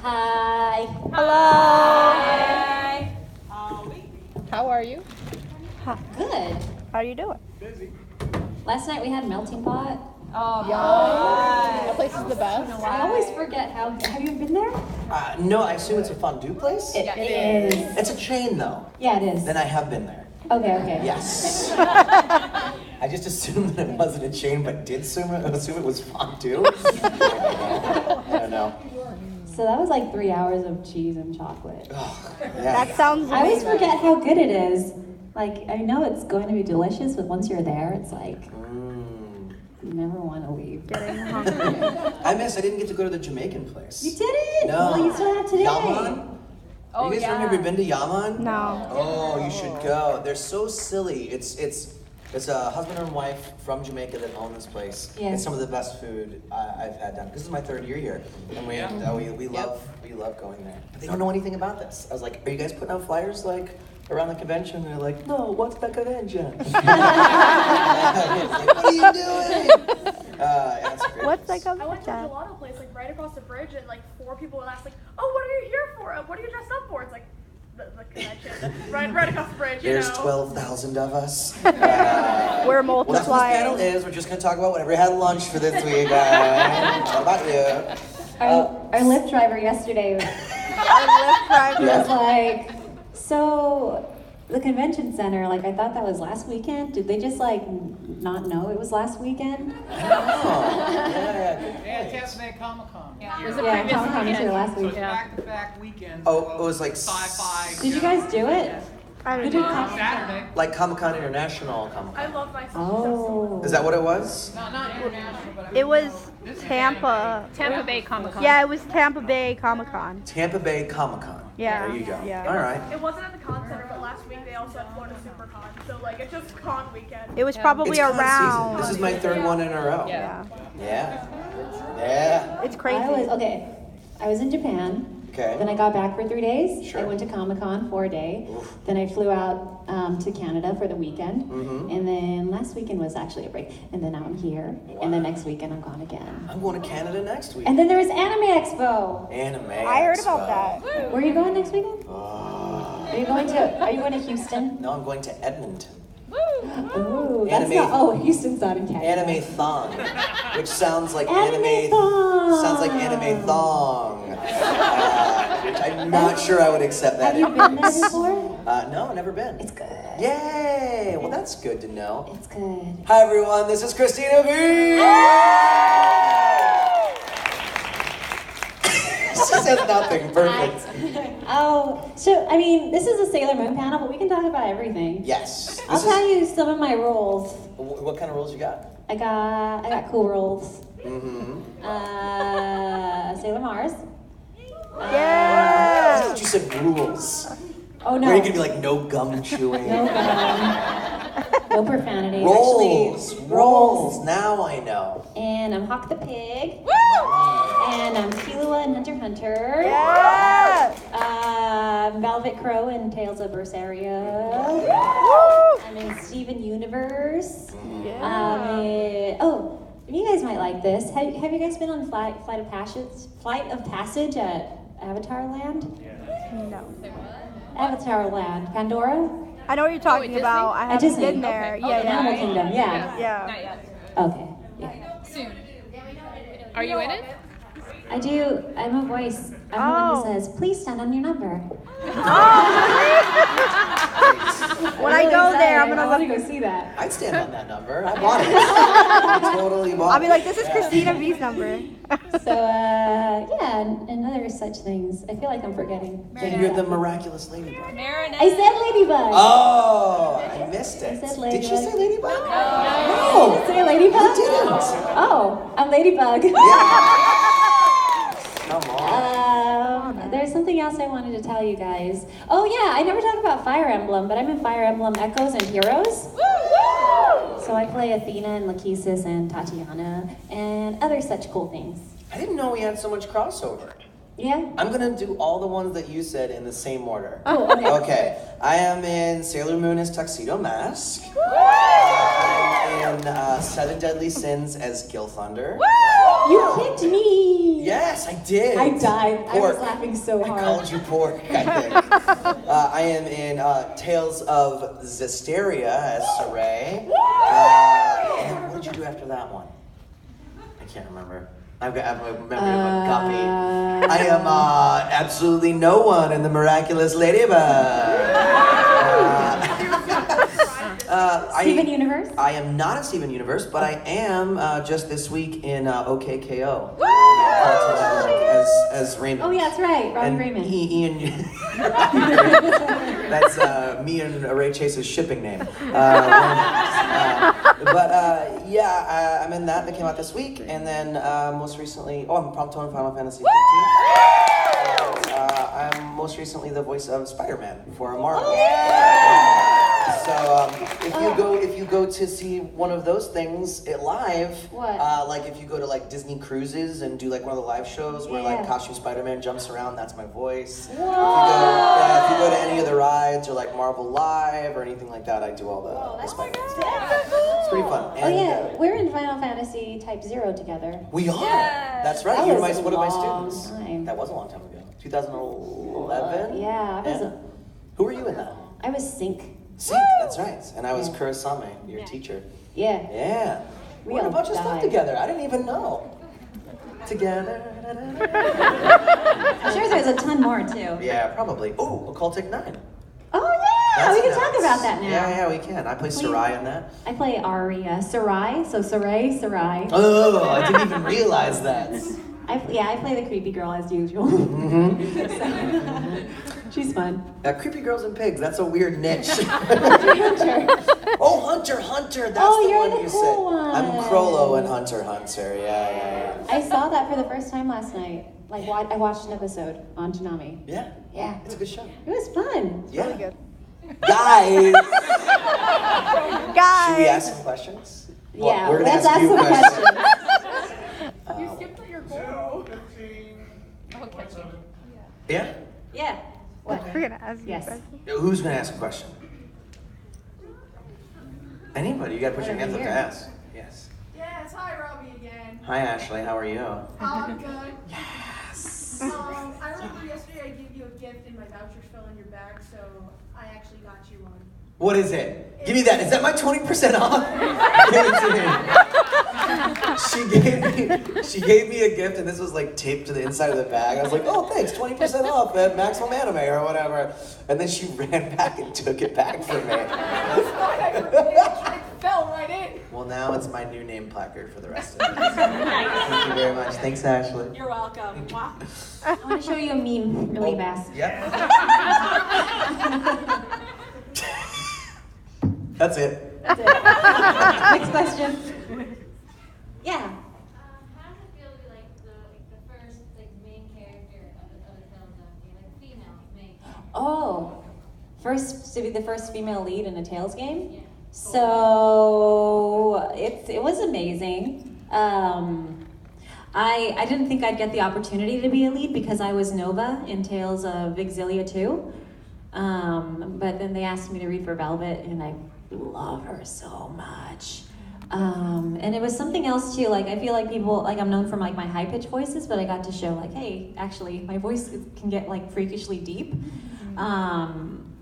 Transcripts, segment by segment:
Hi. Hello. Hi. How are you? Good. How are you doing? Last night we had melting pot. Oh, yeah. That place is the best. I always forget how. Have you been there? No, I assume it's a fondue place? It is. It's a chain, though. Yeah, it is. Then I have been there. Okay. Yes. I just assumed that it wasn't a chain, but did assume it was fondue. I don't know. So that was like 3 hours of cheese and chocolate. Oh, yeah. That sounds I always amazing. forget how good it is. Like, I know it's going to be delicious, but once you're there, it's like, you never want to leave. Getting hungry. I didn't get to go to the Jamaican place. You didn't? No. Well, you still have today. Yaman? Oh, you guys yeah. ever been to Yaman? No. Oh, you should go. They're so silly. It's a husband and wife from Jamaica that own this place. Yeah. It's some of the best food I've had down. This is my 3rd year here, and we love going there. But they don't know anything about this. I was like, "Are you guys putting out flyers like around the convention?" And they're like, "No, what's the convention?" Like, what are you doing? Yeah, it's great. What's that I went to a gelato place like right across the bridge, and like 4 people would ask like, "Oh, what are you here for? What are you dressed up for?" It's like the convention, right across the bridge. There's you know. 12,000 of us. We're Well, that's what this panel multiplying. is. We're just going to talk about whatever we had lunch for this week. How about you? Our Lyft driver yesterday Our Lyft driver. was like, so the convention center, like, I thought that was last weekend. Did they just like not know it was last weekend? Oh, yeah. Yeah, Tampa Bay Comic-Con. It was a Yeah, previous Comic-Con was here weekend. last So week. it's back-to-back weekends. Oh, it was like sci-fi. Did you guys do it? I Who don't did know. Comic-Con? Saturday. Like Comic-Con International I Comic-Con. love my Oh. Is that what it was? No, not international, but I mean, It was this is Tampa. Tampa Bay Comic Con. Yeah, it was Tampa Bay Comic Con. Tampa Bay Comic-Con. Yeah, There you go. yeah. All right. It wasn't at the con center, but last week they also had Florida SuperCon. So like it's just con weekend. It was probably It's con around. season. This is my 3rd one in a row. Yeah. Yeah. Yeah. It's crazy. I was in Japan. Okay. Then I got back for 3 days. Sure. I went to Comic-Con for a day. Oof. Then I flew out to Canada for the weekend. Mhm. And then last weekend was actually a break. And then now I'm here. And then next weekend I'm gone again. I'm going to Canada next week. And then there was Anime Expo. Anime. I heard Expo. about that. Where are you going next weekend? Oh. Are you going to Houston? No, I'm going to Edmonton. Ooh, that's Anime- not. Oh, Houston's not in Canada. Anime-thon, which sounds like Anime-thon. Sounds like anime thong. Which I'm not sure I would accept that. Have you been there before? No, never been. It's good. Yay! Well, that's good to know. It's good. Hi everyone, this is Christina V. She says nothing. Perfect. So I mean, this is a Sailor Moon panel, but we can talk about everything. Yes. I'll tell you some of my roles. What kind of rules you got? I got cool roles. Mm-hmm. Sailor Mars. I Yeah. thought you said rules. Oh no. Where you could be like no gum chewing. No no profanity. Rolls. Actually, Rolls. Now I know. And I'm Hawk the Pig. And I'm Killua and Hunter x Hunter. Yeah. Velvet Crow and Tales of Berseria. Woo. I'm in Steven Universe. Yeah. You guys might like this. Have you guys been on Flight of Passage at Avatar Land? No. Avatar Land, Pandora? I know what you're talking Disney? about. I At haven't Disney. been there. Okay. Yeah, Animal yeah. Kingdom, yeah. Yeah. Not yet. Okay. Yeah. Soon. Are you in it? I do. I'm a voice. I'm the one Oh. who says, "Please stand on your number." When I go there, I'm gonna I want to look. go see that. I'd stand on that number. I bought it. I totally bought it. I'll be like, this is Yeah. Christina V's number. So, yeah, and other such things. I feel like I'm forgetting. things. You're the miraculous ladybug. Marinette. I said ladybug. Oh, I missed it. I said Did you ladybug. say ladybug? Did I say ladybug? You didn't. Oh, I'm ladybug. Come on. There's something else I wanted to tell you guys. Oh yeah, I never talked about Fire Emblem, but I'm in Fire Emblem Echoes and Heroes. So I play Athena and Lachesis and Tatiana and other such cool things. I didn't know we had so much crossover. Yeah? I'm gonna do all the ones that you said in the same order. Oh, okay. Okay, I am in Sailor Moon as Tuxedo Mask. I'm in Seven Deadly Sins as Gil Thunder. You kicked me. Yes, I did. I died. I was Pork. laughing so I hard. called you pork, I think. I am in Tales of Zestiria as Saray. And what did you do after that one? I can't remember. I have a memory of a guppy. I am absolutely no one in the Miraculous Ladybug. Steven Universe? I am not in Steven Universe, but I am just this week in OKKO. As Raymond. Oh yeah, that's right, Robbie And Raymond. Ian. That's me and Ray Chase's shipping name. I'm in that came out this week, and then most recently, I'm Prompto in Final Fantasy 15. I'm most recently the voice of Spider-Man for Marvel. So if you go to see one of those things live, What? Like if you go to like Disney Cruises and do like one of the live shows where like Yeah. costume Spider-Man jumps around, that's my voice. Whoa. If you go to any of the rides or like Marvel Live or anything like that, I do all the Spider-Man stuff. It's pretty fun. Oh And, yeah, we're in Final Fantasy Type 0 together. we are. That's right. That You're was a one of my long students. time. That was a long time ago. 2011. Yeah, Who were you in that? I was Sync. Sync, that's right. And I was Yeah. Kurasame, your teacher. Yeah. Yeah. We had a all bunch of stuff died. together. I didn't even know. Together. I'm sure there's a ton more too. Yeah, probably. Oh, Occultic 9. Oh yeah, That's we can nuts. talk about that now. Yeah, we can. I play Sarai in that. I play Aria. Sarai, so Sarai. Oh, I didn't even realize that. I play the creepy girl as usual. She's fun. Creepy girls and pigs, that's a weird niche. Hunter. Oh, Hunter, that's Oh, the you're one the you cool said. one. I'm Crollo and Hunter. Yeah. I saw that for the first time last night. Like, I watched an episode on Toonami. Yeah, Yeah. it's a good show. It was fun. Yeah. Really good. Guys! Guys. Should we ask some questions? Yeah, we're gonna let's ask ask you some questions. You skipped your goal. Yeah? Yeah. What? We're gonna ask you Yes. a question. Who's gonna ask a question? Anybody, you gotta put your Right hands up over to here. ask. Yes. Yes, hi Robbie again. Hi Ashley, how are you? I'm good. Yes. I remember yesterday I gave you a gift and my vouchers fell in your bag, so I actually got you one. What is it? Give me that. Is that my 20% off? Give it to me. She gave me a gift, and this was like taped to the inside of the bag. I was like, oh, thanks, 20% off at Maximum Anime or whatever. And then she ran back and took it back from me. It fell right in. Well, now it's my new name placard for the rest of it. Thank you very much. Thanks, Ashley. You're welcome. Wow. I want to show you a meme really fast. Yep. That's it. That's it. Next question. Yeah. How does it feel to be like the first main character of the Tales game, like female main? Oh, to be the first female lead in a Tales game? Yeah. So it was amazing. I didn't think I'd get the opportunity to be a lead because I was Nova in Tales of Exilia 2. But then they asked me to read for Velvet, and I love her so much. And it was something else too. Like I feel like people, like I'm known for like my high pitched voices, but I got to show like, hey, actually my voice can get like freakishly deep.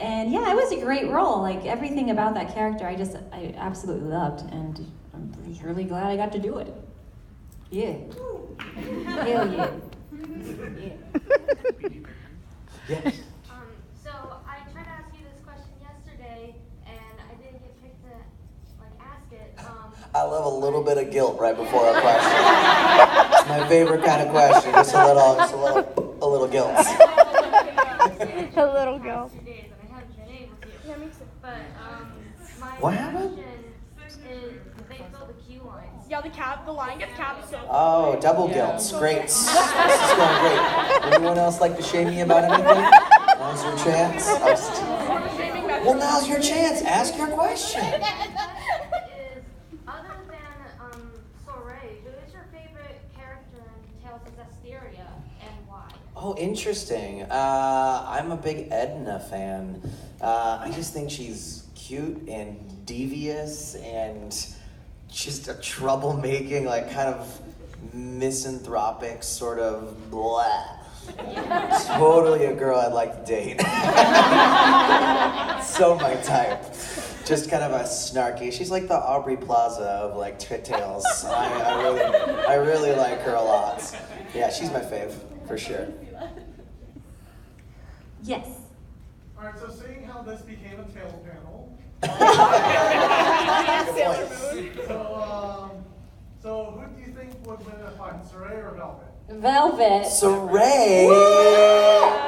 And yeah, it was a great role. Like everything about that character, I absolutely loved, and I'm really glad I got to do it. Yeah. Hell yeah. Yes. So I tried to ask you this question yesterday, and I didn't get picked to ask it. I love a little bit of guilt right before a question. It's my favorite kind of question. Just a little guilt. A little girl. 2 days, and I haven't been able to. Yeah, me too. But my What happened? question is, they fill the queue lines. Yeah, the line gets capped, so. Oh, double guilt. Great. This is going great. Anyone else like to shame me about anything? Now's your chance. Well, now's your chance. Ask your question. Is, other than Soray, who is your favorite character in Tales of Zestiria, and why? Oh, interesting. I'm a big Edna fan. I just think she's cute and devious and just a troublemaking, kind of misanthropic sort of blah. Totally a girl I'd like to date. So my type. Just kind of a snarky. She's like the Aubrey Plaza of like tales. I really like her a lot. Yeah, she's my fave for sure. Yes. All right, so seeing how this became a tail panel. So who do you think would win in a fight, Saray or Velvet? Velvet. Saray.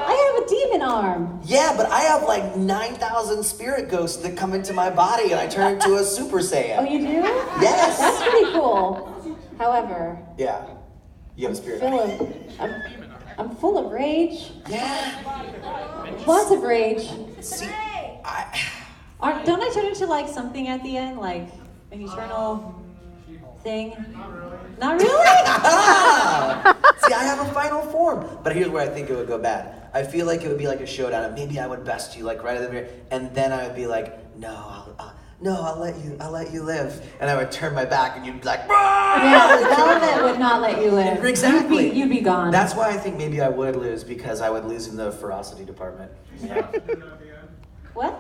I have a demon arm. Yeah, but I have like 9,000 spirit ghosts that come into my body and I turn into a Super Saiyan. Oh, you do? Yes. That's pretty cool. However, Yeah. You have a spirit. I'm full of rage. Yeah. Lots of rage. See, Don't I turn into like something at the end, like an eternal thing? Not really. See, I have a final form, but here's where I think it would go bad. I feel like it would be like a showdown, and maybe I would best you like right at the mirror, and then I would be like, I'll let you live, and I would turn my back, and you'd be like, Yeah, Velvet would not let you live. Exactly. You'd be gone. That's why I think maybe I would lose, because I would lose in the ferocity department. Yeah. What?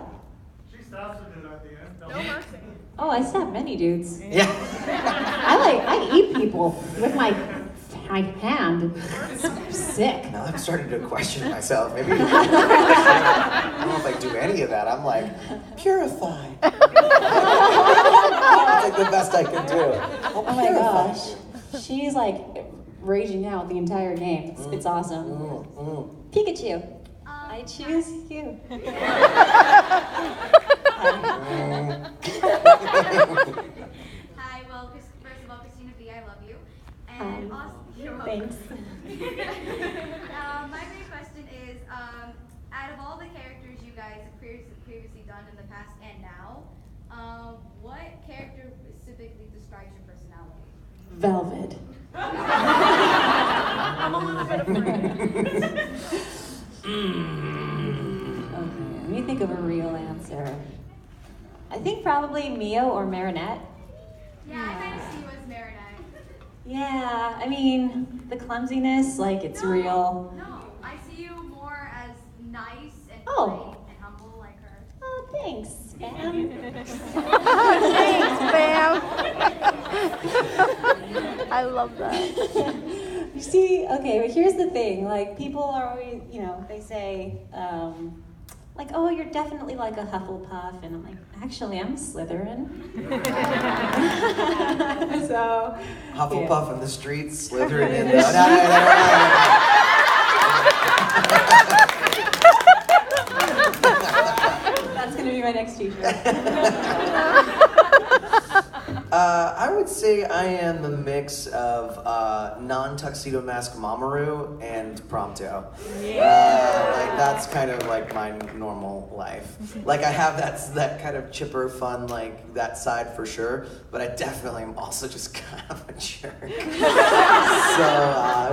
She stabs a dude at the end. No mercy. Oh, I stabbed many dudes. Yeah. I eat people with my hand. It's sick. Now I'm starting to question myself. Maybe I don't know if I do any of that. I'm like, purified. That's like the best I can do. Oh my gosh. She's like raging out the entire game. It's awesome. Pikachu. I choose you. Hi, well, first of all, Christina B, I love you. And also, Thanks. my main question is, out of all the characters you guys have previously done in the past and now, what character specifically describes your personality? Velvet. I'm a little bit afraid. Okay, let me think of a real answer. I think probably Mio or Marinette. Yeah, I kind of see you as Marinette. Yeah, I mean, the clumsiness, like it's real. No, I see you more as nice and Oh. polite and humble like her. Oh, thanks, Spam. Thanks, Bam. I love that. You see, okay, but here's the thing. Like, people are always, they say, like, oh, you're definitely like a Hufflepuff. And I'm like, actually, I'm a Slytherin. So, Hufflepuff in the streets, Slytherin in the... That's going to be my next t-shirt. I would say I am a mix of non-tuxedo mask Mamoru and Prompto. Like that's kind of like my normal life. Like I have that kind of chipper, fun, like that side for sure. But I definitely am also just kind of a jerk. So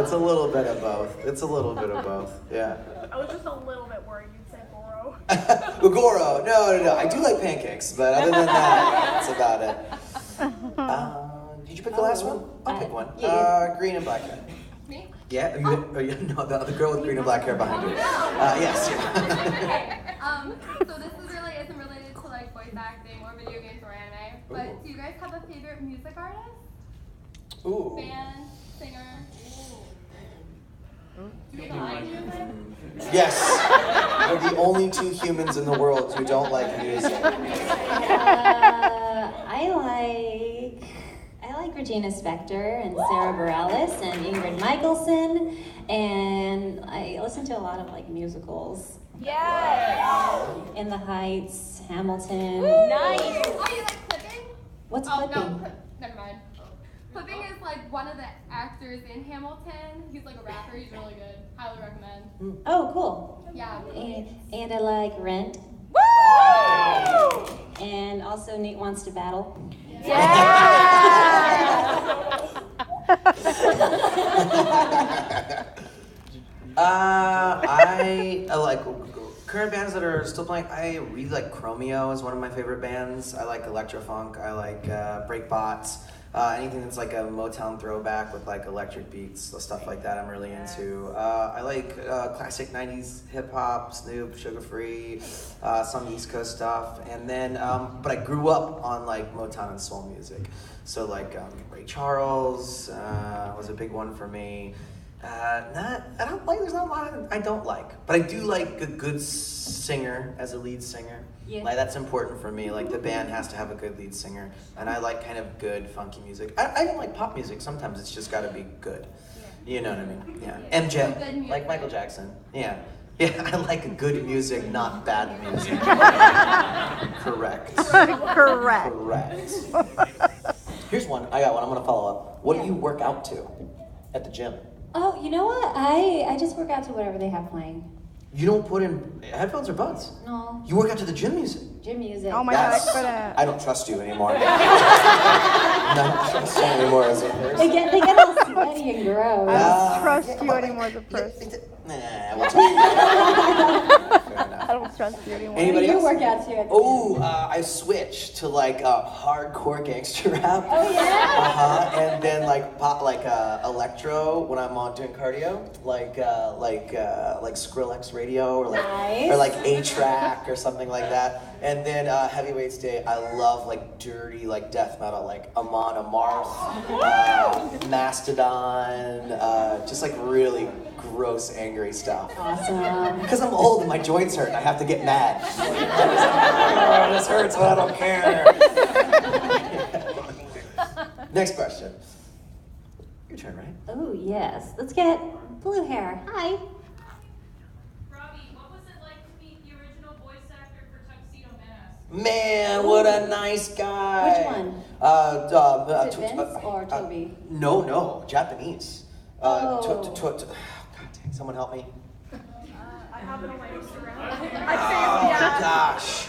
it's a little bit of both. Yeah. I was just a little bit worried you'd say Goro. Goro, no. I do like pancakes, but other than that, that's about it. Did you pick the last one? I'll pick one. Yeah. Green and black hair. Me? Yeah? No, the girl with green and black hair behind you. Yes. So this isn't related to like voice acting or video games or anime, but do you guys have a favorite music artist? Ooh. Band, singer? Do you like music? Yes. We're the only two humans in the world who don't like music. I like Regina Spektor and Sarah Bareilles and Ingrid Michaelson, and I listen to a lot of like musicals. Yes. In the Heights, Hamilton. Nice. Oh, you like Clipping? What's Oh, Clipping? no, never mind. Clipping is like one of the actors in Hamilton. He's like a rapper. He's really good. Highly recommend. Oh, cool. Yeah. And I like Rent. Woo! And also Nate Wants to Battle. I like current bands that are still playing. I really like Chromeo is one of my favorite bands. I like electrofunk. I like breakbots. Anything that's like a Motown throwback with like electric beats, stuff like that I'm really into. I like classic 90s hip hop, Snoop, Sugar Free, some East Coast stuff. And then, but I grew up on like Motown and soul music. So like Ray Charles was a big one for me. There's not a lot I don't like, but I do like a good singer as a lead singer. Yeah. Like that's important for me. Like the band has to have a good lead singer, and I like kind of good funky music. I don't like pop music. Sometimes it's just got to be good. You know what I mean? Yeah. MJ, like Michael Jackson. Yeah. Yeah, I like good music, not bad music. Correct. Correct. Here's one. I got one. I'm gonna follow up. What do you work out to at the gym? Oh, you know what? I just work out to whatever they have playing. You don't put in headphones or buds? No. You work out to the gym music? Gym music. Oh my god, for that. I don't trust you anymore. I don't trust you anymore as a person. They get all sweaty and gross. I don't trust you anymore as a person. Nah, what's Fair enough. I don't trust you anymore. Anybody You else? work out too. Oh, I switched to like hardcore gangster rap. Oh yeah. And then like pop, like electro when I'm on doing cardio, like Skrillex radio or like Nice. or like A-Track or something like that. And then heavyweights day, I love like dirty like death metal, like Amon Amarth, Mastodon, just like really gross, angry stuff. Awesome. Because I'm old and my joints hurt and I have to get mad. Oh, this hurts, but I don't care. Next question. Your turn, right? Oh yes. Let's get blue hair. Hi. Robbie, what was it like to meet the original voice actor for Tuxedo Mask? Man, what a nice guy. Which one? Is it Vince or Toby? No, Japanese. Oh. God dang, someone help me. I have it on my Instagram. I Oh, saved gosh.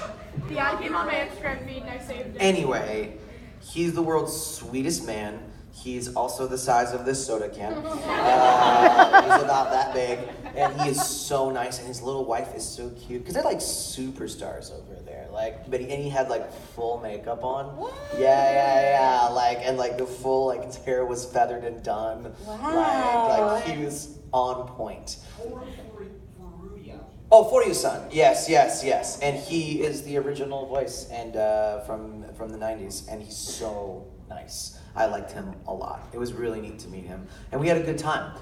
the ad came on my Instagram feed and I saved it. Anyway, he's the world's sweetest man. He's also the size of this soda can. He's about that big. And he is so nice. And his little wife is so cute. Because they're like superstars over there. And he had like full makeup on. What? Yeah. And like the full, like his hair was feathered and done. Wow. Like he was on point. Oh, Foryu-san. Yes. And he is the original voice and from the 90s. And he's so nice. I liked him a lot. It was really neat to meet him. And we had a good time.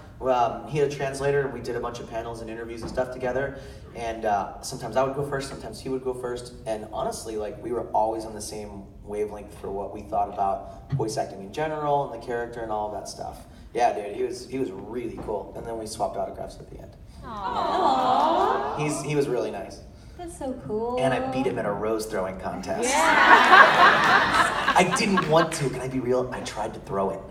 He had a translator, and we did a bunch of panels and interviews and stuff together. And sometimes I would go first, sometimes he would go first. And honestly, like, we were always on the same wavelength for what we thought about voice acting in general and the character and all of that stuff. Yeah, dude, he was really cool. And then we swapped autographs at the end. Aww. He was really nice. That's so cool. And I beat him at a rose throwing contest. I didn't want to. Can I be real? I tried to throw it.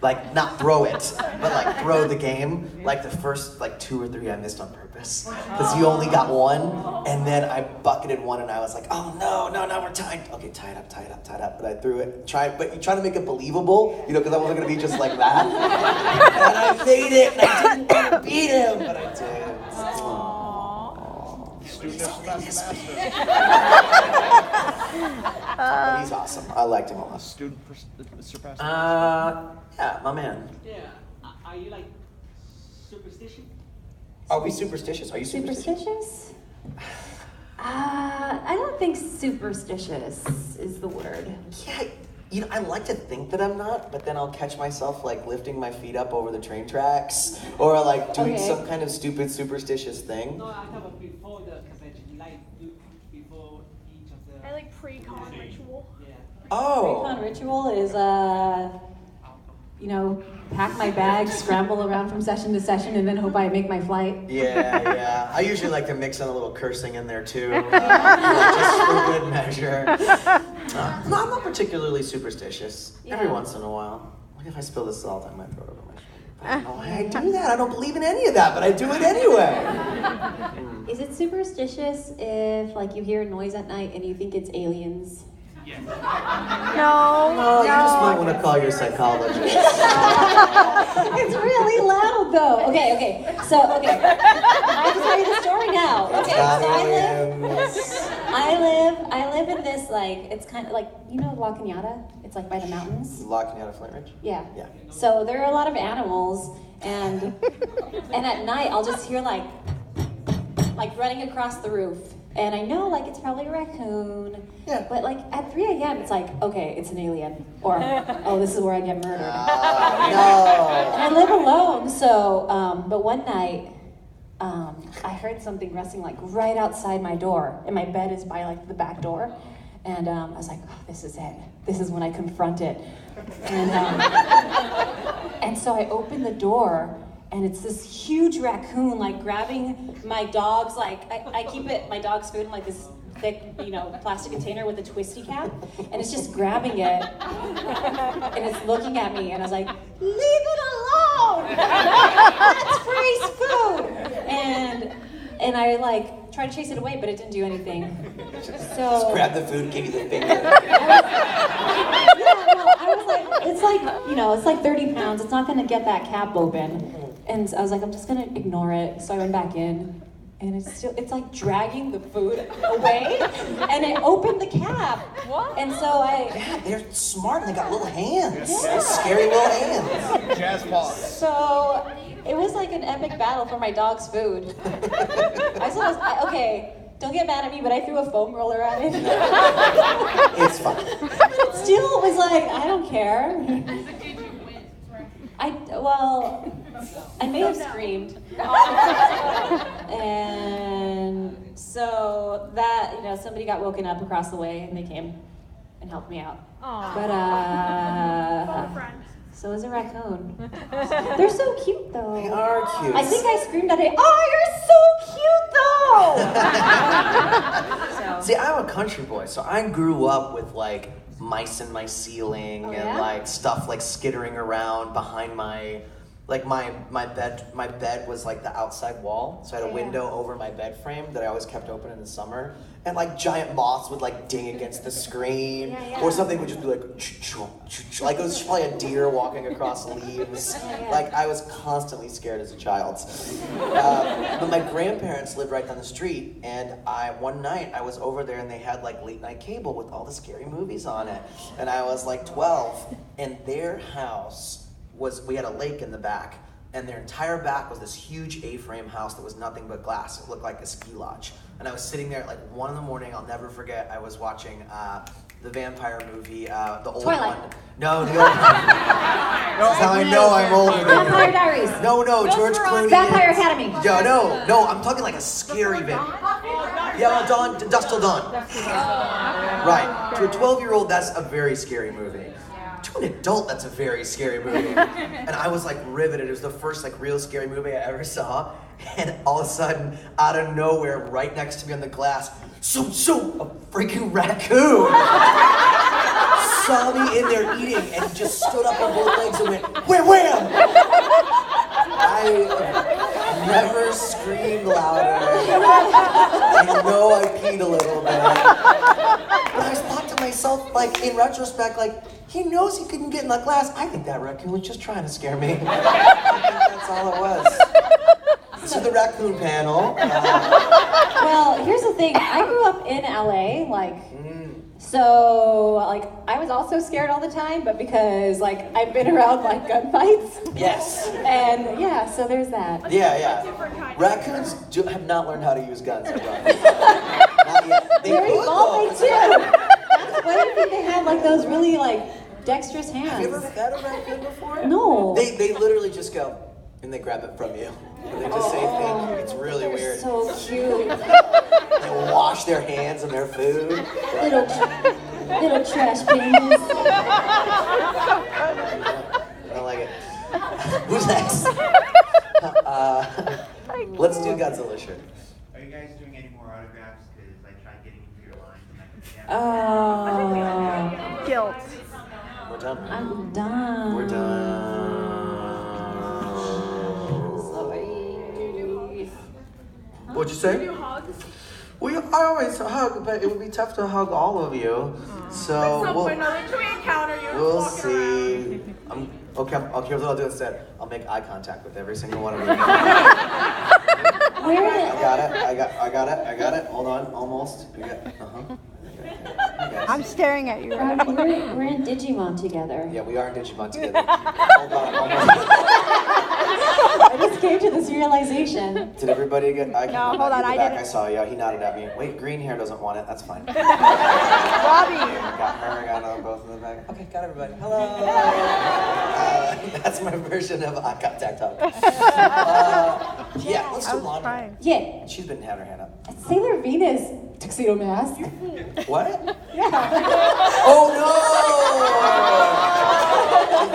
Like, not throw it, but like throw the game. Like the first 2 or 3 I missed on purpose. Because you only got one. And then I bucketed one and I was like, oh no, we're tied. Okay, tie it up. But I threw it. But you try to make it believable, because I wasn't going to be just like that. And I made it and I didn't want to beat him, but I did. But he's awesome. I liked him a lot. Student surpassed. Yeah, my man. Yeah. Are you like superstitious? Are we superstitious? Are you superstitious? Superstitious? I don't think superstitious is the word. Yeah, I like to think that I'm not, but then I'll catch myself lifting my feet up over the train tracks or doing some kind of stupid superstitious thing. No, I thought about before the convention, before each of the. I like pre-con ritual. Yeah. Oh. Pre-con ritual is pack my bag, scramble around from session to session, and then hope I make my flight. Yeah. I usually like to mix in a little cursing in there too, just for good measure. No, I'm not particularly superstitious. Every once in a while. What if I spill this salt? I might throw it over my shoulder. I don't know why I do that. I don't believe in any of that, but I do it anyway. Is it superstitious if you hear a noise at night and you think it's aliens? No. You just might want to call your psychologist. It's really loud though. Okay. So I have to tell you the story now. Okay, so I live live in this like it's kind of like La Cañada. It's like by the mountains. La Cañada, Flint Ridge? Yeah. Yeah. So there are a lot of animals, and at night I'll just hear like running across the roof, and I know like it's probably a raccoon. Yeah. But like at 3 a.m. it's like, okay, it's an alien, or oh, this is where I get murdered. No. And I live alone, so but one night I heard something rustling like right outside my door, and my bed is by like the back door, and I was like, oh, this is it. This is when I confront it, and so I open the door. And it's this huge raccoon, like grabbing my dog's, like, I keep my dog's food in like this thick, plastic container with a twisty cap. And it's just grabbing it. And it's looking at me. And I was like, leave it alone! That's Free's food! And I like tried to chase it away, but it didn't do anything. So Just grab the food, give you the finger. I was like, it's like 30 pounds. It's not gonna get that cap open. And I was like, I'm just gonna ignore it. So I went back in, and it's like dragging the food away, and it opened the cap. What? And so Yeah, they're smart and they got little hands. They're scary little hands. Jazz paws. So it was like an epic battle for my dog's food. Okay, don't get mad at me, but I threw a foam roller at it. It's fine. But it still was like, I don't care. I may have screamed. And so that, somebody got woken up across the way and they came and helped me out. Aww. But, friends. so is a raccoon. They're so cute though. They are cute. I think I screamed at it, oh, you're so cute though! See, I'm a country boy, so I grew up with like mice in my ceiling and like stuff like skittering around behind my bed was like the outside wall, so I had a window over my bed frame that I always kept open in the summer, and like giant moths would like ding against the screen, or something would just be like like it was probably a deer walking across leaves. Like I was constantly scared as a child. But my grandparents lived right down the street, and one night I was over there and they had like late night cable with all the scary movies on it, and I was like 12, and their house we had a lake in the back, and their entire back was this huge A-frame house that was nothing but glass. It looked like a ski lodge. And I was sitting there at like 1 in the morning, I'll never forget, I was watching the vampire movie, the old Twilight. one. No, the old one. That's how I know I'm older than you. Vampire Diaries. No, George Clooney. Vampire Academy. No, I'm talking like a scary vampire. Yeah, Dusk Till Dawn. Right, to a 12-year-old, that's a very scary movie. To an adult, that's a very scary movie. And I was like riveted. It was the first like real scary movie I ever saw. And all of a sudden, out of nowhere, right next to me on the glass, a freaking raccoon saw me in there eating and just stood up on both legs and went, wham! I never screamed louder. I know I peed a little bit. But I thought to myself, like in retrospect, like, he knows he couldn't get in the glass. I think that raccoon was just trying to scare me. I think that's all it was. So the raccoon panel. Well, here's the thing. I grew up in LA, so I was also scared all the time, but because I've been around gunfights. Yes. And yeah, so there's that. Yeah. Raccoons have not learned how to use guns. Not yet. They're evolving too. That's why I think they have those really dexterous hands. Have you ever fed a raccoon before? No. They literally just go and they grab it from you. And they just say thank you. It's really weird. So cute. They wash their hands and their food. Little trash babies. I like it. Who's next? Let's do Godzilla shirt. Are you guys doing any more autographs? Because I tried getting into your line. Guilt. We're done. I'm done. We're done. What'd you say? Do hugs? I always hug, but it would be tough to hug all of you. So At some point, should we encounter you? we'll walking see. Okay, here's what I'll do instead. I'll make eye contact with every single one of you. Where I got it. Hold on, almost. You got, guys. I'm staring at you. Robbie, we're in Digimon together. Yeah, we are in Digimon together. Hold on, almost. I just came to this realization. Did everybody get? I No, hold on, I back. didn't. I saw. Yeah, he nodded at me. Wait, green hair doesn't want it. That's fine. Robbie. Got her. Got both in the back. Okay, got everybody. Hello. That's my version of eye contact talk. Yeah, let's I do was laundry. trying. Yeah. She's been having her hand up. It's Sailor Venus tuxedo mask. What? Yeah. Oh no! I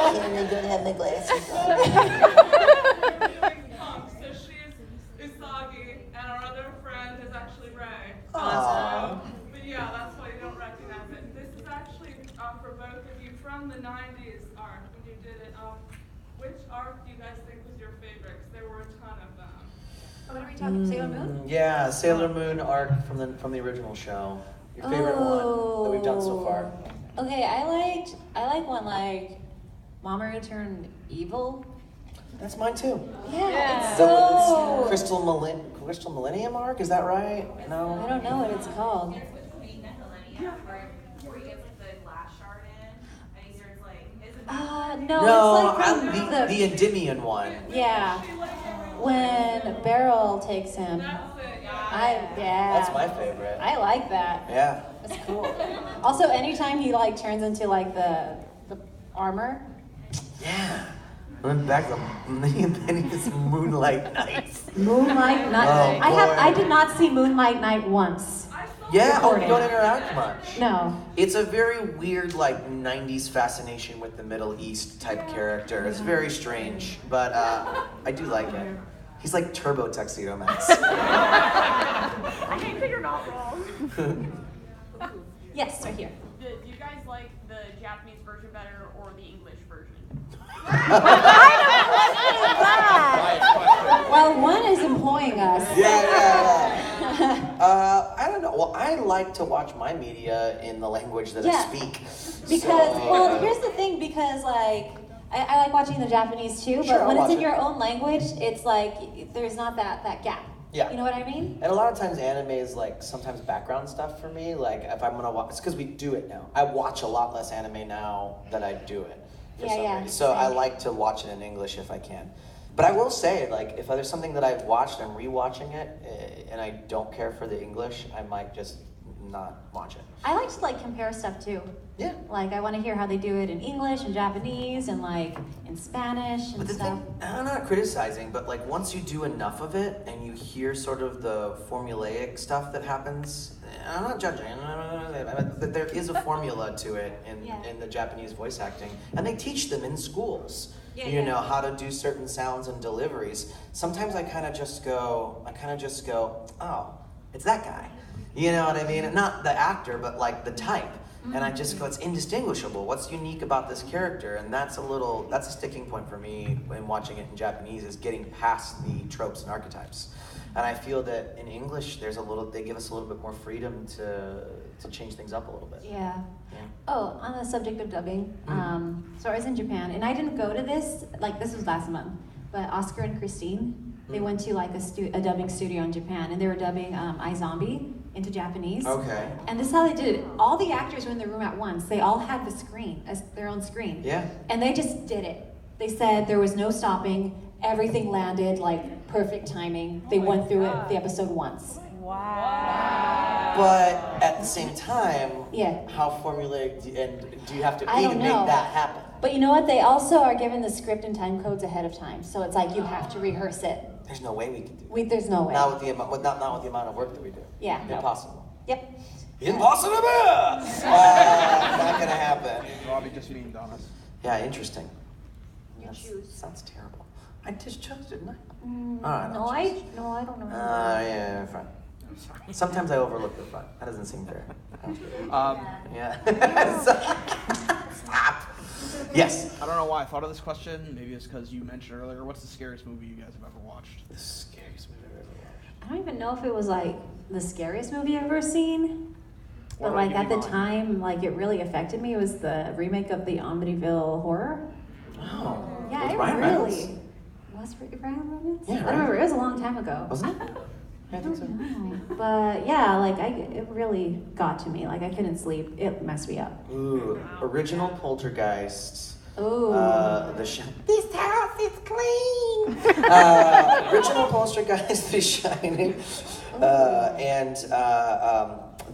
don't have my glasses So she's Usagi, and our other friend is actually Ray. Aww. But yeah, that's why you don't recognize it. This is actually for both of you from the 90s arc when you did it. Which arc do you guys think was your favorite? 'Cause there were a ton of them. What are we talking? Sailor Moon? Yeah, Sailor Moon arc from the original show. Your favorite one that we've done so far. Okay, I like one like Mama Turned Evil. That's mine too. Yeah, it's So so. it's Crystal Millennium arc, is that right? No. I don't know what it's called. It's between the millennia where he gets like the glass shard in, and he starts like, isn't that? No, it's like from the Endymion one. Yeah, when Beryl takes him. That's my favorite. I like that. Yeah. It's cool. Also, anytime he like turns into like the armor. Yeah. Went back to then he's Moonlight Nights. Moonlight Night. Oh, I did not see Moonlight Night once. Yeah, you Recording. don't interact much. No. It's a very weird, like, 90s fascination with the Middle East type character. It's very strange, but I do like it. He's like Turbo Tuxedo Max. I think that you're not wrong. Yes, right here. Do you guys like the Japanese version better or the English version? Well, one is employing us. I don't know. Well, I like to watch my media in the language that I speak. Because, well, here's the thing, because like, I like watching the Japanese too, but Sure, when I'll it's in watch your own language, it's like, there's not that gap. Yeah. You know what I mean? And a lot of times anime is like sometimes background stuff for me. Like if I'm gonna watch, it's because we do it now. I watch a lot less anime now than I do it. For some reason. So I like to watch it in English if I can. But I will say, like, if there's something that I've watched, I'm rewatching it, and I don't care for the English, I might just not watch it. I like to like compare stuff too. Yeah. Like I want to hear how they do it in English and Japanese and like in Spanish and But the stuff. thing, I'm not criticizing, but like once you do enough of it and you hear sort of the formulaic stuff that happens, I'm not judging. But there is a formula to it in the Japanese voice acting, and they teach them in schools. You know how to do certain sounds and deliveries. Sometimes I kind of just go, oh, it's that guy. You know what I mean? Not the actor, but like the type. And I just go, it's indistinguishable. What's unique about this character? And that's a sticking point for me when watching it in Japanese, is getting past the tropes and archetypes. And I feel that in English, they give us a little bit more freedom to change things up a little bit. Yeah. Oh, on the subject of dubbing, so I was in Japan, and I didn't go to this, like this was last month, but Oscar and Christine, they went to like a dubbing studio in Japan, and they were dubbing iZombie into Japanese. Okay. And this is how they did it. All the actors were in the room at once. They all had the screen, as their own screen. Yeah. And they just did it. They said there was no stopping. Everything landed like perfect timing. They went through the episode once. Wow. But at the same time, Yeah. how formulaic do you have to I be to don't make know. that happen? But you know what? They also are given the script and time codes ahead of time. So it's like you have to rehearse it. There's no way we can do that. There's no way. Not with the amount of work that we do. Yeah. No. Impossible. Yep. Impossible! Not gonna happen. Robbie just memed on us. Yeah, interesting. You choose. Sounds terrible. I just chose, didn't I? No, I don't know. Yeah, front. Sometimes I overlook the front. That doesn't seem fair. Yeah. Stop. Yes. I don't know why I thought of this question. Maybe it's because you mentioned earlier. What's the scariest movie you guys have ever watched? The scariest movie I've ever watched. I don't even know if it was like the scariest movie I've ever seen. Or But like give at me the mine. time, like it really affected me. It was the remake of the Amityville Horror. Oh. Yeah, With it Ryan really Reynolds? was Ryan Reynolds. Yeah, I don't remember. It was a long time ago. Wasn't it? I think so. But yeah, like it really got to me. Like I couldn't sleep. It messed me up. Ooh, original Poltergeist. Ooh. This house is clean. Original Poltergeist, The Shining, and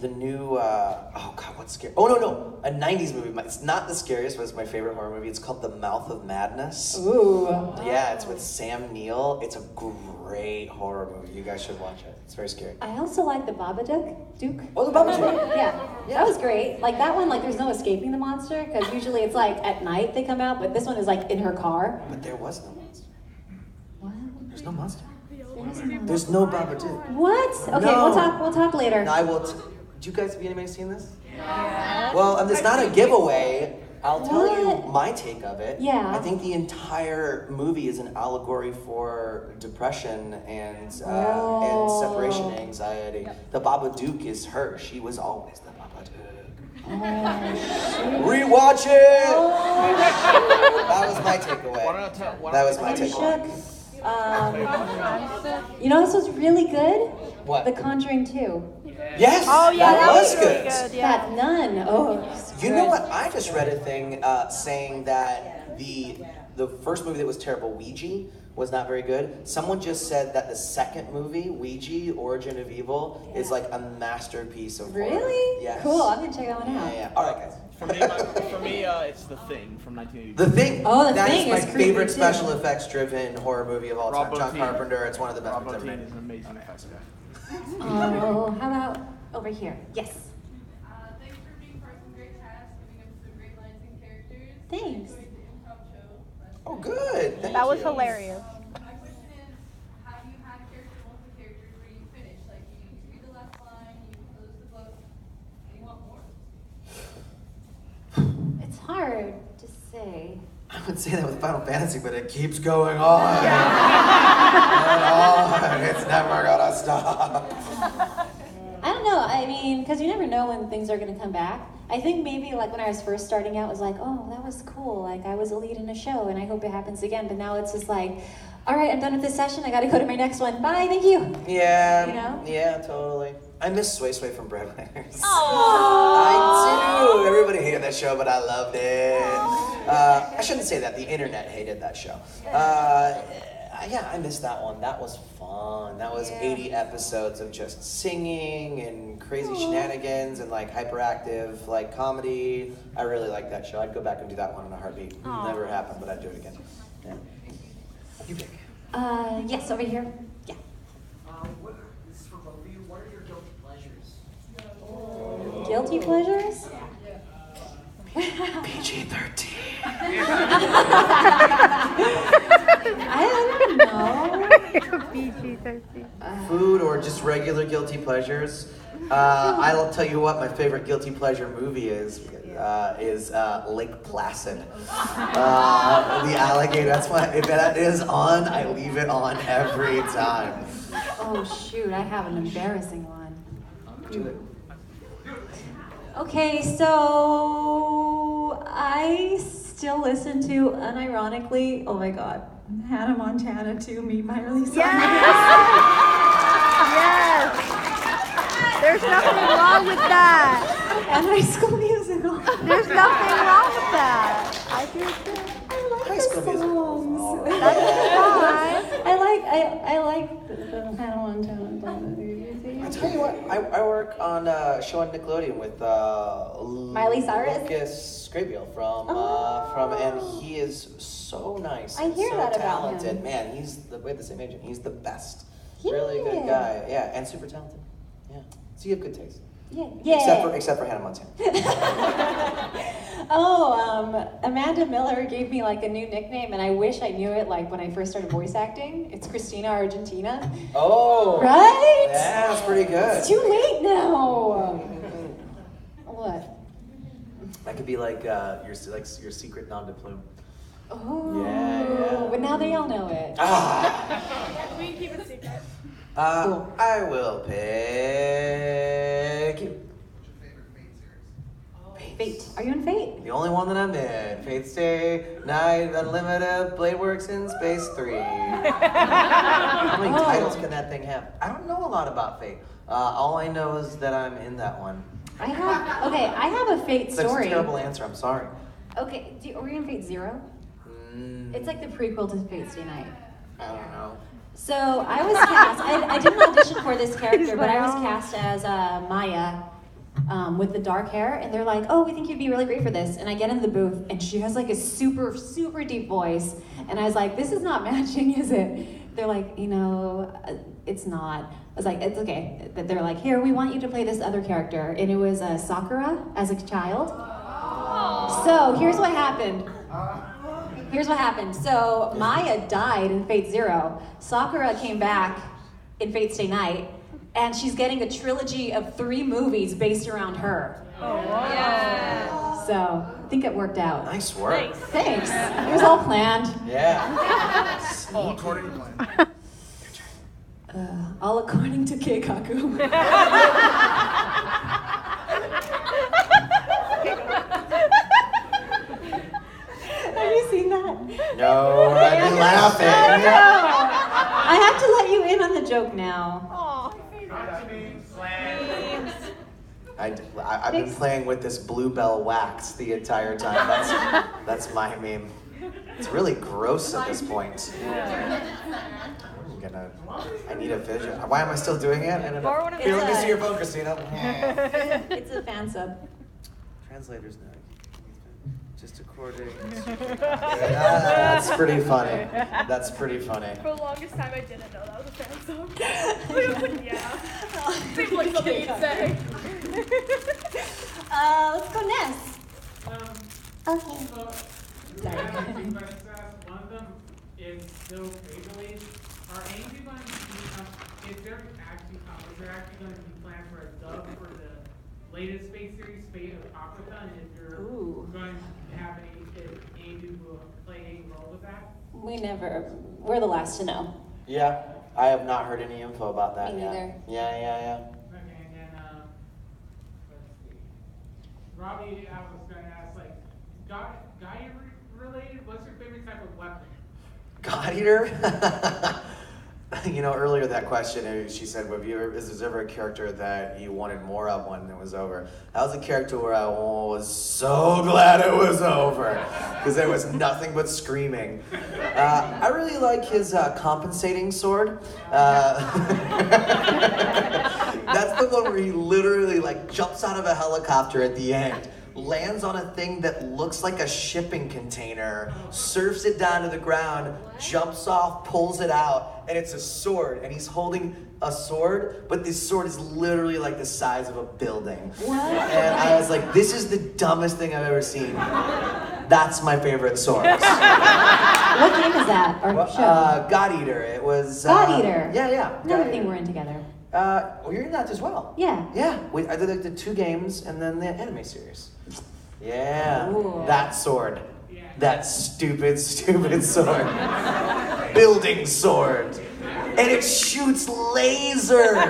the new. Oh God, what's scary? Oh no, a '90s movie. It's not the scariest, but it's my favorite horror movie. It's called The Mouth of Madness. Ooh. Yeah, it's with Sam Neill. It's a great horror movie. You guys should watch it. It's very scary. I also like the Babadook. Duke. Oh, the Babadook. Yeah, that was great. Like that one, like there's no escaping the monster because usually it's like at night they come out, but this one is like in her car. But there was no monster. What? There's no monster. There's no Babadook. What? Okay, No. we'll talk later. No, I will. Do you guys have anybody seen this? Yeah. Well, it's not a giveaway. I'll tell you my take of it. Yeah. I think the entire movie is an allegory for depression and separation anxiety. The Babadook is her. She was always the Babadook. Rewatch it! That was my takeaway. That was my takeaway. You know this was really good? What? The Conjuring 2. Yes! Oh yeah, that was really good. Yeah. That nun. Oh. You know what? I just read a thing saying that the first movie that was terrible, Ouija, was not very good. Someone just said that the second movie, Ouija, Origin of Evil, is like a masterpiece of horror. Really? Yes. Cool. I'm gonna check that one out. Yeah. All right, guys. For me, it's The Thing from 1982. The Thing. Oh, The That Thing is my is creepy, favorite too. special effects-driven horror movie of all time. John Bottin. Carpenter. It's one of the best Rob movies ever Bottin made. is an amazing effects guy. Oh, how about over here? Yes. Thanks for being part of some great cast, giving us some great lines and characters. Thanks. Enjoyed the improv show. Oh, good. Thank That was you. hilarious. My question is, have you had multiple characters where you finish? Like you read the last line, you close the book, and you want more? It's hard to say. I would say that with Final Fantasy, but it keeps going on. And on. It's never gonna stop. I don't know. I mean, because you never know when things are going to come back. I think maybe like when I was first starting out, it was like, oh, that was cool. Like I was a lead in a show, and I hope it happens again. But now it's just like, all right, I'm done with this session. I got to go to my next one. Bye. Thank you. Yeah. You know? Yeah, totally. I miss Sway Sway from Breadwinners. Aww. I do. Everybody hated that show, but I loved it. I shouldn't say that. The internet hated that show. Yeah, I missed that one. That was fun. That was 80 episodes of just singing and crazy shenanigans and like hyperactive like comedy. I really liked that show. I'd go back and do that one in a heartbeat. Never happened, but I'd do it again. Yeah. You pick. Yes, over here. Yeah. This is for both of you. What are your guilty pleasures? Guilty pleasures? PG-13. I don't know. PG-13. Food or just regular guilty pleasures? I'll tell you what my favorite guilty pleasure movie is Lake Placid. The alligator. That's why if that is on, I leave it on every time. Oh shoot, I have an embarrassing one. Do it. Okay, so I still listen to, unironically, oh my god, Hannah Montana 2, Meet Miley Cyrus. Yes! There's nothing wrong with that. And High School Musical. There's nothing wrong with that. I do too. I like High the School Musical. songs. That's fine. I like the Hannah Montana. I tell you what, I work on a show on Nickelodeon with Miley Cyrus? Lucas Scrabiel from and he is so nice. I and hear so that about talented. him. Man, we have the same agent. He's the best. Yeah. Really good guy. Yeah, and super talented. Yeah. So you have good taste. Yeah. Except for Hannah Montana. Amanda Miller gave me like a new nickname, and I wish I knew it like when I first started voice acting. It's Christina Argentina. Oh. Right? Yeah, that's pretty good. It's too late now. What? That could be like your secret nom de plume. Oh. Yeah. But now they all know it. We can keep it secret. I will pick you. What's your favorite Fate series? Fate Fate. Are you in Fate? The only one that I'm in. Fate Stay Night, Unlimited, Blade Works in Space 3. How many titles can that thing have? I don't know a lot about Fate. All I know is that I'm in that one. I have a Fate That's story. a terrible answer, I'm sorry. Okay, are you in Fate Zero? It's like the prequel to Fate Stay Night. I don't know. So I was cast, I didn't audition for this character, but I was cast as Maya with the dark hair, and they're like, oh, we think you'd be really great for this. And I get in the booth, and she has like a super, super deep voice. And I was like, this is not matching, is it? They're like, it's not. I was like, it's okay. But they're like, here, we want you to play this other character. And it was Sakura as a child. So here's what happened. So Maya died in Fate Zero. Sakura came back in Fate Stay Night, and she's getting a trilogy of 3 movies based around her. Oh, wow. Yeah. So I think it worked out. Nice work. Thanks. It was all planned. Yeah. All according to plan. All according to Keikaku. Have you seen that? No, I've been laughing. I have to let you in on the joke now. I've been playing with this bluebell wax the entire time. That's my meme. It's really gross at this point. I need a vision. Why am I still doing it? Here, let me see your phone, Christina. It's a fan sub. Translators now. Just according. That's pretty funny. That's pretty funny. For the longest time, I didn't know that was a fan song. I was like, yeah. Seems like something you'd say. Let's go Ness. Okay. So, I have 2 questions to ask. One of them is still pre-release. Are any of you going to be, is there actually going to be planned for a dub for the latest Space Series, Fate of Apocrypha, and if you're going to have any of you will play any role with that? We're the last to know. Yeah, I have not heard any info about that Me yet. neither. Yeah. Okay, and then, let's see. Robbie, I was going to ask, like, guy related, what's your favorite type of weapon? God Eater? Earlier that question, she said, is there ever a character that you wanted more of when it was over? That was a character where I was so glad it was over, because there was nothing but screaming. I really like his compensating sword. That's the one where he literally jumps out of a helicopter at the end, lands on a thing that looks like a shipping container, surfs it down to the ground, jumps off, pulls it out, and it's a sword. And he's holding a sword, but this sword is literally like the size of a building. What? And I was like, this is the dumbest thing I've ever seen. That's my favorite sword. What game is that? Or show? God Eater. It was... God Eater? Yeah. Another thing we're in together. You're in that as well. Yeah. Yeah. I did the 2 games and then the anime series. Yeah. Ooh. That sword. That stupid sword. Building sword. And it shoots lasers.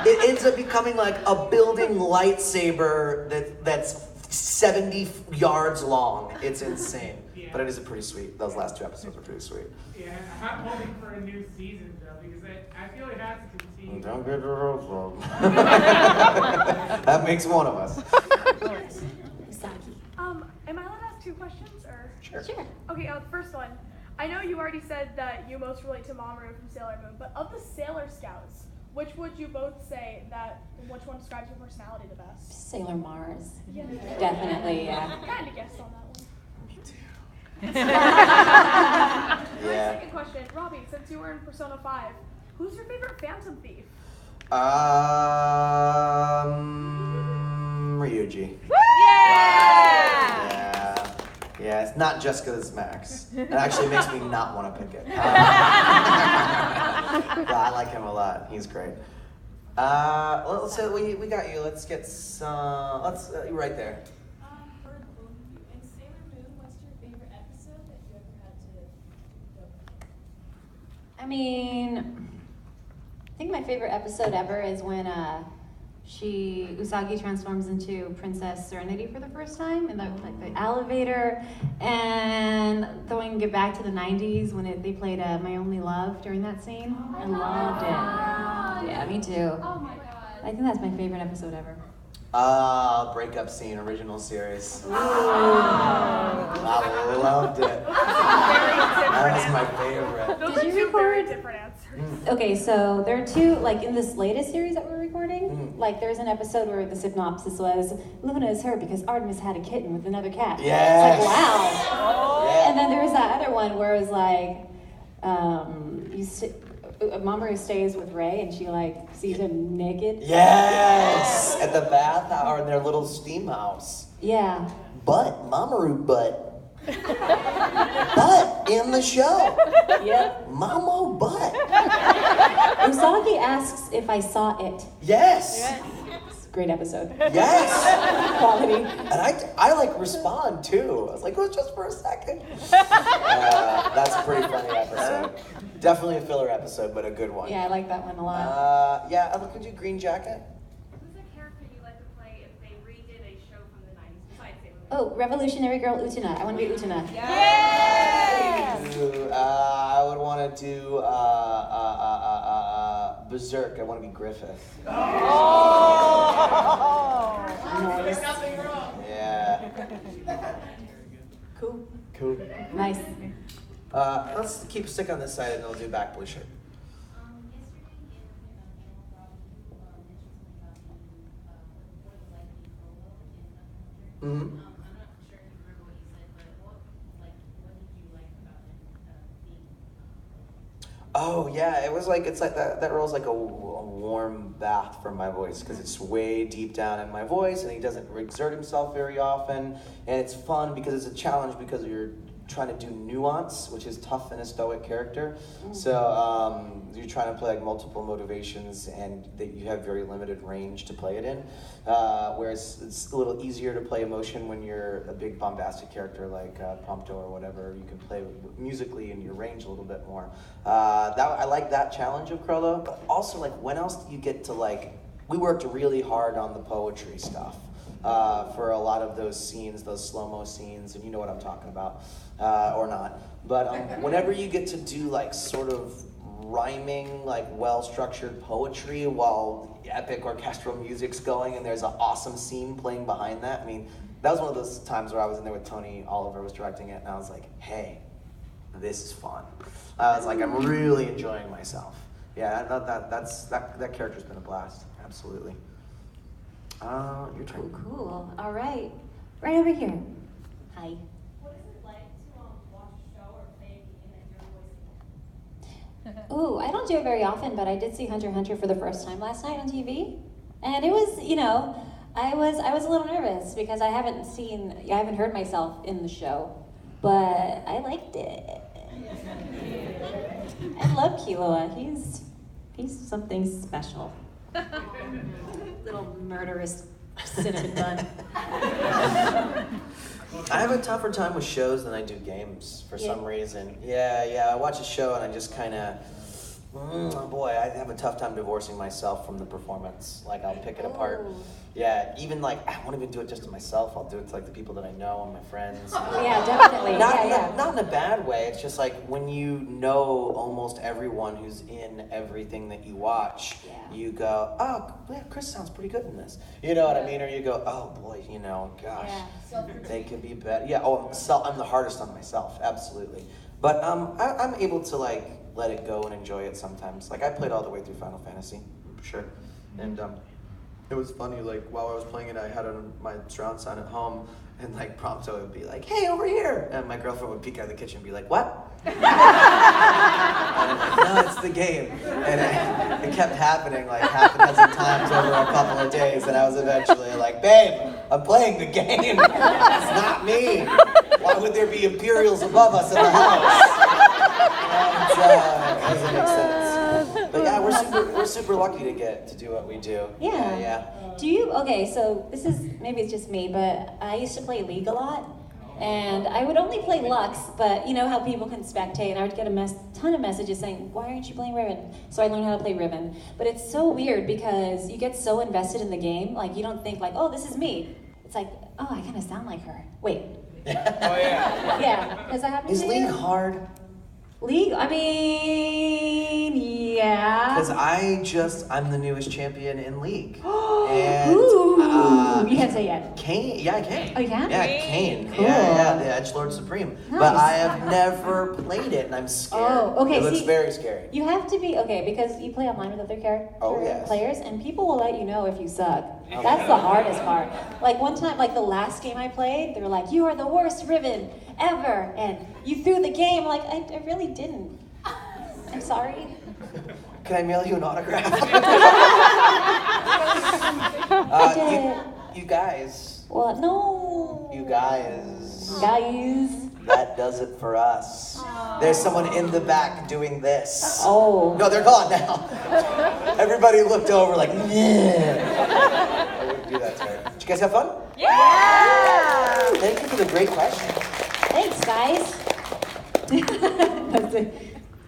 It ends up becoming like a building lightsaber that's 70 yards long. It's insane. But it is pretty sweet. Those last 2 episodes are pretty sweet. Yeah, I'm hoping for a new season though, because I feel it has to continue. Don't get your hopes up. That makes one of us. Am I allowed to ask 2 questions, or? Sure. Okay, the first one. I know you already said that you most relate to Mamoru from SailorMoon, but of the Sailor Scouts, which would you both say which one describes your personality the best? Sailor Mars. Yeah. Definitely, yeah. I kind of guessed on that one. Me too. My second question, Robbie, since you were in Persona 5, who's your favorite Phantom Thief? Ryuji. Yeah, it's not just because it's Max. It actually makes me not want to pick it. I like him a lot. He's great. Let's say we got you. Let's get some. Right there. For both of you, in SailorMoon, what's your favorite episode that you ever had to go? I think my favorite episode ever is when Usagi transforms into Princess Serenity for the first time in the elevator, and going it back to the 90s when they played My Only Love during that scene. I loved it. Yeah, me too. Oh my god. I think that's my favorite episode ever. Breakup scene, original series. Ooh. I loved it. That was my favorite. Those Did are you two very record? different answers. Okay, so there are two, like in this latest series that we're recording, like there's an episode where the synopsis was, Luna is her because Artemis had a kitten with another cat. Yes. It's like, wow. Yeah. And then there was that other one where it was like, Mamoru stays with Ray and she like sees him naked. Yes! At the bath or in their little steam house. Yeah. But, Mamoru butt. Butt in the show. Yep. Mamo butt. Usagi asks if I saw it. Yes. Great episode. Yes. Quality. And I like respond too. I was like, it was just for a second. That's a pretty funny episode. Definitely a filler episode, but a good one. Yeah, I like that one a lot. Yeah, could you Green Jacket? Who's a character you like to play if they redid a show from the 90s besides SailorMoon? Oh, Revolutionary Girl Utena. I want to be Utena. Yes! I would want to do Berserk. I want to be Griffith. Nice. There's nothing wrong. Yeah. Cool. Cool. Nice. Let's keep stick on this side and then we'll do back blue shirt. Mm-hmm. I'm not sure if you remember what you said, but what did you like about it being? Oh yeah, it's like that role's like a warm bath for my voice because it's way deep down in my voice and he doesn't exert himself very often, and it's fun because it's a challenge because you're trying to do nuance, which is tough in a stoic character. So you're trying to play like multiple motivations and that you have very limited range to play it in. Whereas it's a little easier to play emotion when you're a big bombastic character like Prompto or whatever. You can play musically in your range a little bit more. I like that challenge of Krollo, but also like when else do you get to like, we worked really hard on the poetry stuff. For a lot of those scenes, those slow-mo scenes, and you know what I'm talking about, or not. But whenever you get to do like sort of rhyming, like well-structured poetry while epic orchestral music's going and there's an awesome scene playing behind that, I mean, that was one of those times where I was in there with Tony Oliver was directing it, and I was like, hey, this is fun. I was like, I'm really enjoying myself. Yeah, that character's been a blast, absolutely. Your turn. Cool. All right. Right over here. Hi. What is it like to watch a show or play a game that you're voicing? Ooh, I don't do it very often, but I did see Hunter x Hunter for the first time last night on TV. And it was, I was a little nervous because I haven't heard myself in the show, but I liked it. I love Killua. He's something special. Little murderous cinnamon bun. I have a tougher time with shows than I do games for some reason. Yeah, I watch a show and I just kind of, I have a tough time divorcing myself from the performance. Like, I'll pick it apart. Yeah, even like, I won't even do it just to myself. I'll do it to like the people that I know and my friends. Yeah, definitely. Not in a bad way. It's just like when you know almost everyone who's in everything that you watch, you go, oh, yeah, Chris sounds pretty good in this. You know what I mean? Or you go, oh boy, gosh, they could be better. Yeah, I'm the hardest on myself, absolutely. But I'm able to like let it go and enjoy it sometimes. Like I played all the way through Final Fantasy, for sure. And it was funny, like while I was playing it, I had it on my surround sound at home, and like Prompto would be like, hey, over here. And my girlfriend would peek out of the kitchen and be like, what? And I'm like, no, it's the game. And it kept happening like half a dozen times over a couple of days, and I was eventually like, babe, I'm playing the game. It's not me. Why would there be Imperials above us in the house? Doesn't make sense. But yeah, we're super lucky to get to do what we do. Yeah. Do you? Okay, so this is maybe it's just me, but I used to play League a lot, And I would only play Lux, but you know how people can spectate, and I would get a ton of messages saying, why aren't you playing Riven? So I learned how to play Riven. But it's so weird because you get so invested in the game, like you don't think like, oh, this is me. It's like, oh, I kind of sound like her. Wait. Oh yeah. Yeah, has that happened Is to League you? hard? League? I mean, yeah. Because I'm the newest champion in League. And Ooh, you can't say yet. Kane, yeah, I can. Oh, you can? Yeah, Kane. Cool. Yeah, the Edgelord Supreme. Nice. But I have never played it, and I'm scared. Oh, okay. It looks see, very scary. You have to be, okay, because you play online with other Yes. players, and people will let you know if you suck. That's the hardest part. Like one time, like the last game I played, they were like, you are the worst Riven ever, and you threw the game. Like, I really didn't. I'm sorry. Can I mail you an autograph? I did. You guys. What? No. You guys. Guys. That does it for us. There's someone in the back doing this. Oh. No, they're gone now. Everybody looked over like, yeah. I wouldn't do that to her. Did you guys have fun? Yeah. Thank you for the great questions. Thanks, guys. That's it.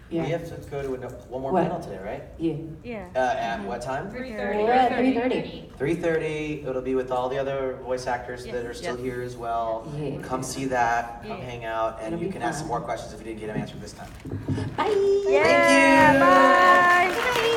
Yeah. We have to go to one more What? panel today, right? Yeah. At what time? 3:30. We're at 3:30. 3:30. It'll be with all the other voice actors that are still here as well. Yeah. Come see that. Come hang out, and It'll you be can ask some fun. more questions if you didn't get them answered this time. Bye. Thank you. Bye. Bye.